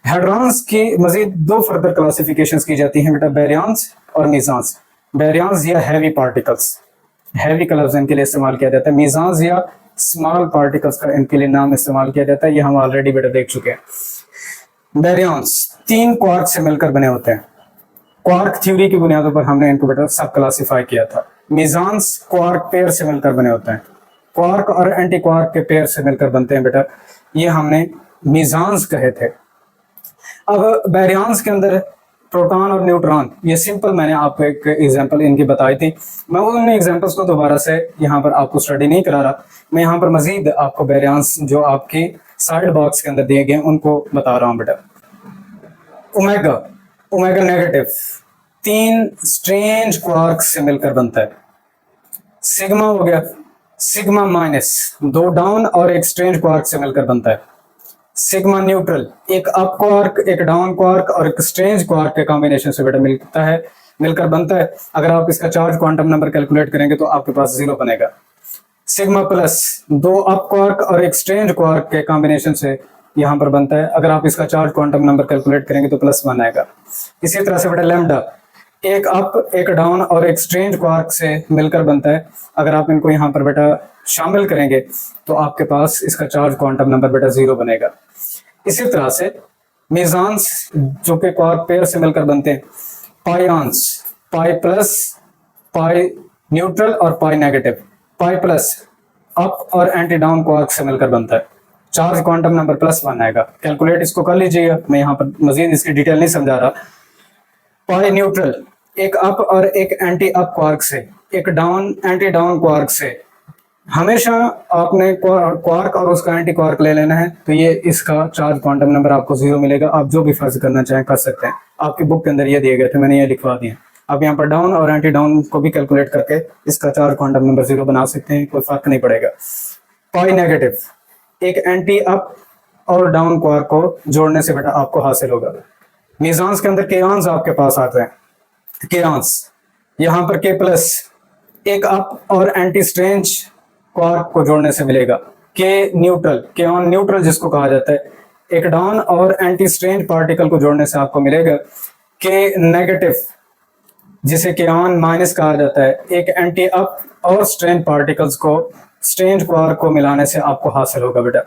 Hadrons की मजीद दो further classifications की जाती हैं बेटा, बैरियंस और मीज़ांस। बैरियंस या हैवी पार्टिकल्स, हैवी का लफ्ज़ इनके लिए इस्तेमाल किया जाता है। मीज़ांस या स्मॉल पार्टिकल्स का इनके लिए नाम इस्तेमाल किया जाता है। ये हम ऑलरेडी बेटा देख चुके हैं। बैरियंस 3 क्वार्क से मिलकर बने होते हैं। क्वार्क थ्योरी की बुनियादों पर हमने इनको बेटा सब क्लासिफाई किया था। मीज़ांस क्वार्क पेयर से मिलकर बने होते हैं। क्वार्क और एंटी क्वार्क के पेयर से मिलकर बनते हैं बेटा, ये हमने मीज़ांस कहे थे। अब बैरियंस के अंदर प्रोटॉन और न्यूट्रॉन, ये सिंपल मैंने आपको एक एग्जांपल इनकी बताई थी। मैं उन एग्जांपल्स को दोबारा से यहाँ पर आपको स्टडी नहीं करा रहा। मैं यहाँ पर मजीद आपको बैरियंस जो आपके साइड बॉक्स के अंदर दिए गए उनको बता रहा हूँ बेटा। Omega, omega negative 3 strange quark से मिलकर बनता है। सिग्मा हो गया, सिग्मा माइनस 2 डाउन और एक स्ट्रेंज क्वार्क से मिलकर बनता है। सिग्मा न्यूट्रल एक अप क्वार्क, एक डाउन क्वार्क और एक स्ट्रेंज क्वार्क के कॉम्बिनेशन से बेटा मिलकर बनता है। अगर आप इसका चार्ज क्वांटम नंबर कैलकुलेट करेंगे तो आपके पास 0 बनेगा। सिग्मा प्लस 2 अप क्वार्क और एक स्ट्रेंज क्वार्क के कॉम्बिनेशन से यहां पर बनता है। अगर आप इसका चार्ज क्वांटम नंबर कैलकुलेट करेंगे तो +1 आएगा। इसी तरह से बेटा लैम्डा एक अप, एक डाउन और एक स्ट्रेंज क्वार्क से मिलकर बनता है। अगर आप इनको यहाँ पर बेटा शामिल करेंगे तो आपके पास इसका चार्ज क्वांटम नंबर बेटा 0 बनेगा। इसी तरह से मीज़ांस जो कि क्वार्क पेयर से मिलकर बनते हैं। पाइऑन्स, पाई प्लस, पाई न्यूट्रल और पाई नेगेटिव। पाई प्लस अप और एंटी डाउन क्वार्क से मिलकर बनता है। चार्ज क्वांटम नंबर +1 आएगा। कैलकुलेट इसको कर लीजिएगा, मैं यहाँ पर मजीद इसकी डिटेल नहीं समझा रहा। पाई न्यूट्रल एक अप और एक एंटी अप क्वार्क से, एक डाउन एंटी डाउन क्वार्क से। हमेशा आपने क्वार्क और उसका एंटी क्वार्क ले लेना है, तो ये इसका चार्ज क्वांटम नंबर आपको 0 मिलेगा। आप जो भी फर्ज करना चाहें कर सकते हैं। आपकी बुक के अंदर ये दिए गए थे, मैंने ये लिखवा दिए। आप यहाँ पर डाउन और एंटी डाउन को भी कैलकुलेट करके इसका चार्ज क्वांटम नंबर 0 बना सकते हैं, कोई फर्क नहीं पड़ेगा। पाई नेगेटिव एक एंटी अप और डाउन क्वार्क को जोड़ने से बेटा आपको हासिल होगा। मीज़ांस के अंदर केयॉन्स आपके पास आते हैं। केयॉन्स यहाँ पर K प्लस एक अप और एंटी स्ट्रेंज क्वार्क को जोड़ने से मिलेगा। के न्यूट्रल, केयॉन न्यूट्रल जिसको कहा जाता है, एक डाउन और एंटी स्ट्रेंज पार्टिकल को जोड़ने से आपको मिलेगा। के नेगेटिव जिसे केयॉन माइनस कहा जाता है, एक एंटी अप और स्ट्रेंज पार्टिकल्स को स्ट्रेंज क्वार्क को मिलाने से आपको हासिल होगा बेटा।